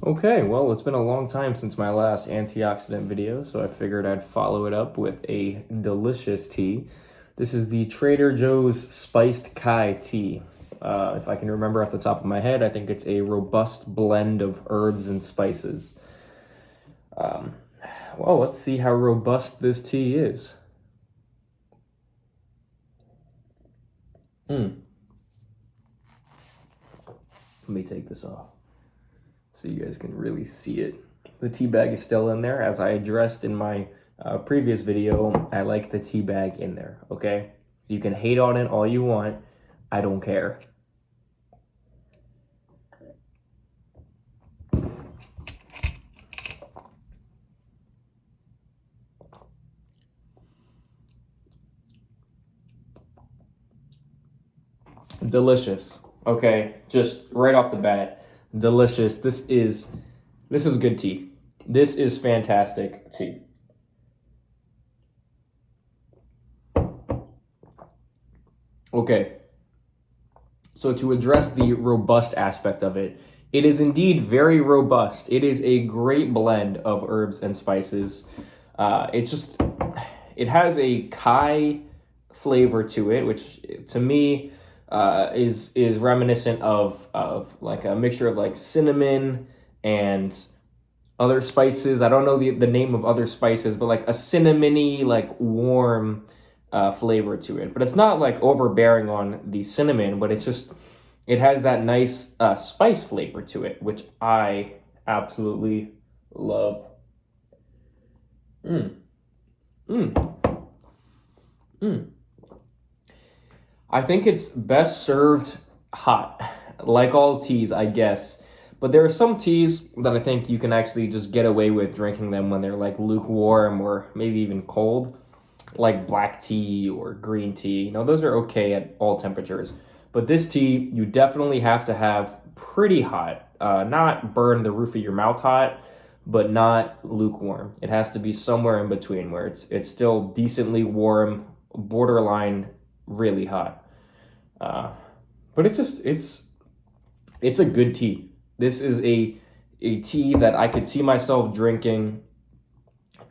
Okay, well, it's been a long time since my last antioxidant video, so I figured I'd follow it up with a delicious tea. This is the Trader Joe's Spiced Kai tea. If I can remember off the top of my head, I think it's a robust blend of herbs and spices. Well, let's see how robust this tea is. Let me take this off so you guys can really see it. The tea bag is still in there. As I addressed in my previous video, I like the tea bag in there, okay? You can hate on it all you want. I don't care. Delicious. Okay, just right off the bat, delicious. This is good tea. This is fantastic tea. Okay. So to address the robust aspect of it, it is indeed very robust. It is a great blend of herbs and spices. It has a Kai flavor to it, which to me is reminiscent of like a mixture of like cinnamon and other spices. I don't know the name of other spices, but like a cinnamony, like warm flavor to it. But it's not like overbearing on the cinnamon, but it has that nice spice flavor to it, which I absolutely love. Mm. Mm. Mm. I think it's best served hot, like all teas, I guess. But there are some teas that I think you can actually just get away with drinking them when they're like lukewarm or maybe even cold, like black tea or green tea. You know, those are okay at all temperatures. But this tea, you definitely have to have pretty hot, not burn the roof of your mouth hot, but not lukewarm. It has to be somewhere in between where it's still decently warm, borderline really hot. But it's a good tea. This is a tea that I could see myself drinking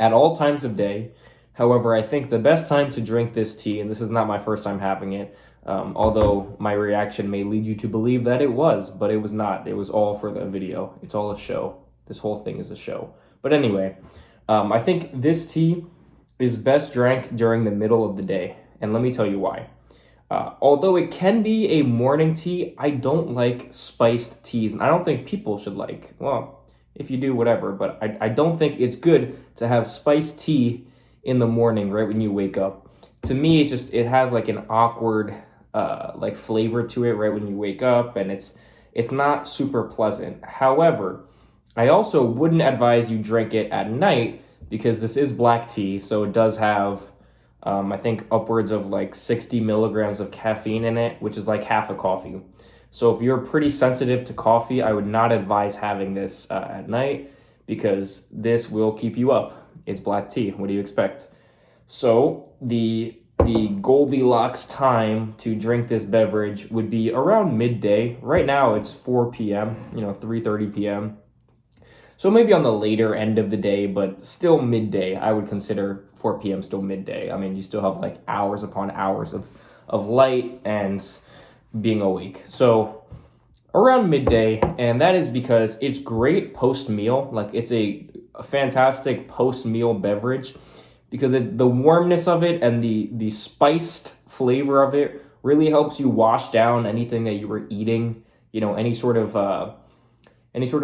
at all times of day. However, I think the best time to drink this tea, and this is not my first time having it, although my reaction may lead you to believe that it was, but it was not. It was all for the video. It's all a show. This whole thing is a show. But anyway, I think this tea is best drank during the middle of the day. And let me tell you why. Although it can be a morning tea, I don't like spiced teas, and I don't think people should like. Well, if you do, whatever, but I don't think it's good to have spiced tea in the morning right when you wake up. To me, it has like an awkward like flavor to it right when you wake up, and it's not super pleasant. However, I also wouldn't advise you drink it at night because this is black tea, so it does have I think upwards of like 60 milligrams of caffeine in it, which is like half a coffee. So if you're pretty sensitive to coffee, I would not advise having this at night because this will keep you up. It's black tea. What do you expect? So the Goldilocks time to drink this beverage would be around midday. Right now it's 4 p.m., 3:30 p.m. So maybe on the later end of the day, but still midday. I would consider 4 p.m. still midday. I mean, you still have like hours upon hours of light and being awake. So around midday, and that is because it's great post-meal. Like it's a fantastic post-meal beverage because the warmness of it and the spiced flavor of it really helps you wash down anything that you were eating, any sort of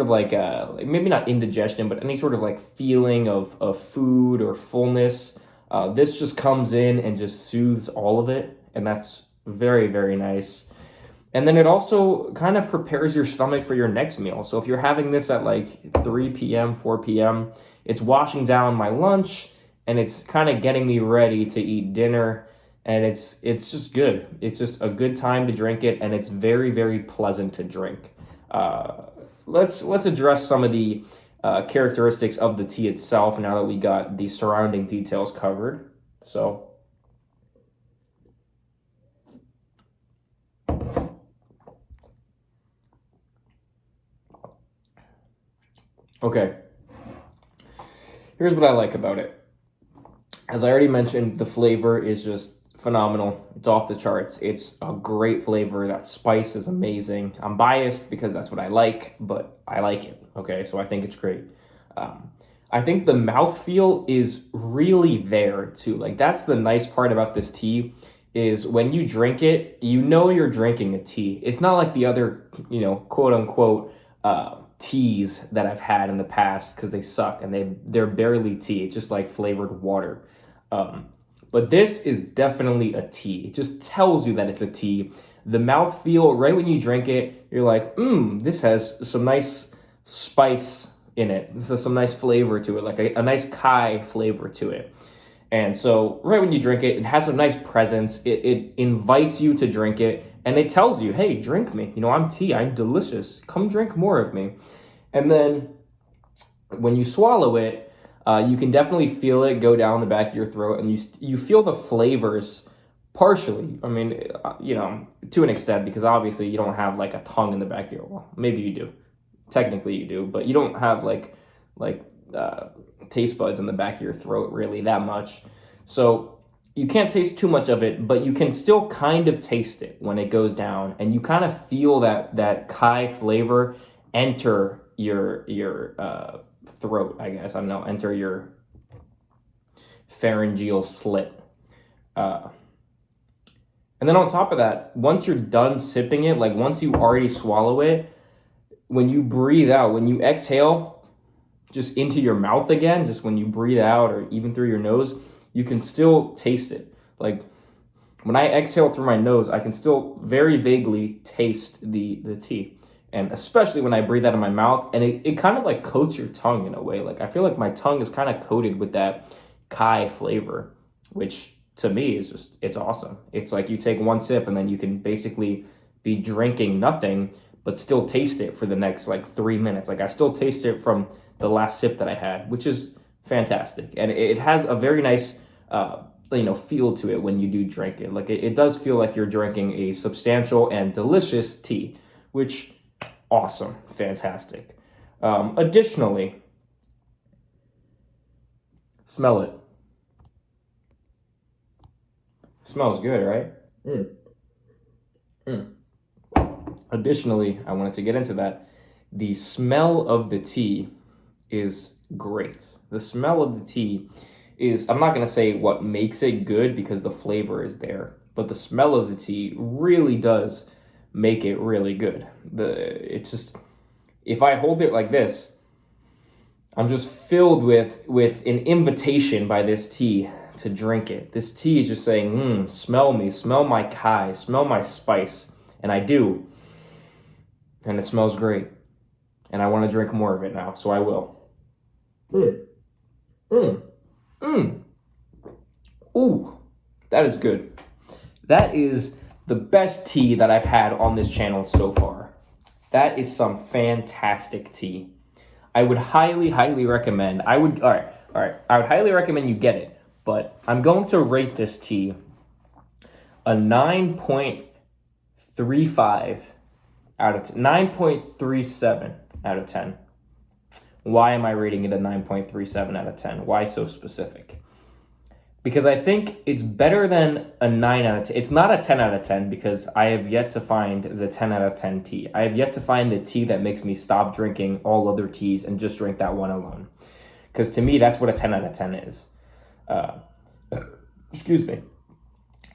like maybe not indigestion, but any sort of like feeling of food or fullness. This just comes in and just soothes all of it, and that's very, very nice. And then it also kind of prepares your stomach for your next meal. So if you're having this at like 3 p.m., 4 p.m., it's washing down my lunch, and it's kind of getting me ready to eat dinner. And it's just good. It's just a good time to drink it, and it's very, very pleasant to drink. Let's address some of the characteristics of the tea itself now that we got the surrounding details covered. So Okay, here's what I like about it. As I already mentioned, the flavor is just phenomenal. It's off the charts. It's a great flavor. That spice is amazing. I'm biased because that's what I like, but I like it. Okay, so I think it's great. I think the mouthfeel is really there too. Like that's the nice part about this tea is when you drink it, you know you're drinking a tea. It's not like the other, quote unquote, teas that I've had in the past because they suck and they're barely tea. It's just like flavored water. But this is definitely a tea. It just tells you that it's a tea. The mouthfeel, right when you drink it, you're like, this has some nice spice in it. This has some nice flavor to it, like a nice Kai flavor to it. And so right when you drink it, it has a nice presence. It invites you to drink it. And it tells you, hey, drink me. I'm tea. I'm delicious. Come drink more of me. And then when you swallow it, you can definitely feel it go down the back of your throat. And you feel the flavors partially. I mean, to an extent, because obviously you don't have like a tongue in the back of your, well, maybe you do. Technically you do, but you don't have like taste buds in the back of your throat really that much. So you can't taste too much of it, but you can still kind of taste it when it goes down, and you kind of feel that Kai flavor enter your throat, I guess. I don't know, enter your pharyngeal slit. And then on top of that, once you're done sipping it, like once you already swallow it, when you breathe out, when you exhale just into your mouth again, just when you breathe out or even through your nose, you can still taste it. Like when I exhale through my nose, I can still very vaguely taste the tea. And especially when I breathe out of my mouth, and it kind of like coats your tongue in a way. Like I feel like my tongue is kind of coated with that Kai flavor, which to me is just, it's awesome. It's like you take one sip and then you can basically be drinking nothing, but still taste it for the next like 3 minutes. Like I still taste it from the last sip that I had, which is fantastic. And it has a very nice, feel to it when you do drink it. Like it does feel like you're drinking a substantial and delicious tea, which awesome, fantastic. Additionally, smell it. Smells good, right? Additionally, I wanted to get into that. The smell of the tea is great. The smell of the tea is, I'm not going to say what makes it good because the flavor is there, but the smell of the tea really does make it really good. It's just, if I hold it like this, I'm just filled with an invitation by this tea to drink it. This tea is just saying, smell me, smell my Kai, smell my spice. And I do. And it smells great. And I want to drink more of it now, so I will. Ooh, that is good. That is the best tea that I've had on this channel so far. That is some fantastic tea. I would highly, highly recommend. All right. I would highly recommend you get it, but I'm going to rate this tea a 9.35 out of 10, 9.37 out of 10. Why am I rating it a 9.37 out of 10? Why so specific? Because I think it's better than a 9 out of 10. It's not a 10 out of 10 because I have yet to find the 10 out of 10 tea. I have yet to find the tea that makes me stop drinking all other teas and just drink that one alone. Because to me, that's what a 10 out of 10 is. Excuse me.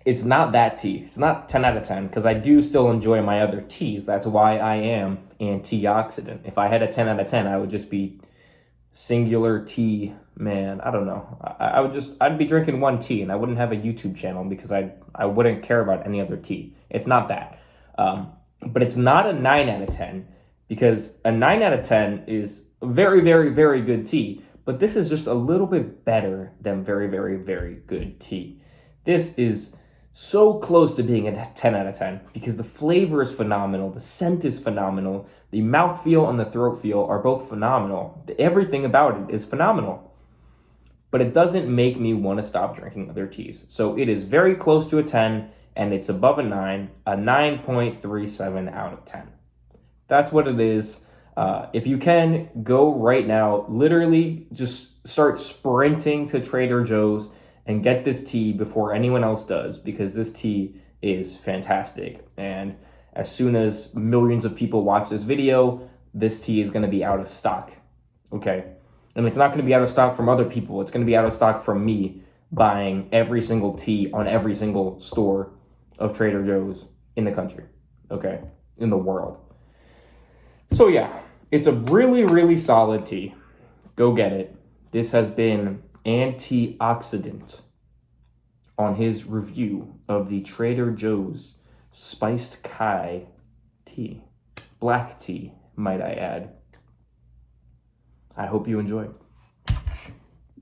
It's not that tea. It's not 10 out of 10 because I do still enjoy my other teas. That's why I am Anteaoxidant. If I had a 10 out of 10, I would just be singular tea man. I don't know. I'd be drinking one tea and I wouldn't have a YouTube channel because I wouldn't care about any other tea. It's not that. But it's not a 9 out of 10 because a 9 out of 10 is very, very, very good tea. But this is just a little bit better than very, very, very good tea. This is so close to being a 10 out of 10 because the flavor is phenomenal, the scent is phenomenal, the mouthfeel and the throat feel are both phenomenal. Everything about it is phenomenal. But it doesn't make me want to stop drinking other teas. So it is very close to a 10 and it's above a 9, a 9.37 out of 10. That's what it is. If you can, go right now. Literally, just start sprinting to Trader Joe's and get this tea before anyone else does, because this tea is fantastic. And as soon as millions of people watch this video, this tea is going to be out of stock. Okay? And it's not going to be out of stock from other people. It's going to be out of stock from me buying every single tea on every single store of Trader Joe's in the country. Okay? In the world. So yeah, it's a really, really solid tea. Go get it. This has been Anteaoxidant on his review of the Trader Joe's Spiced Kai tea. Black tea, might I add. I hope you enjoyed.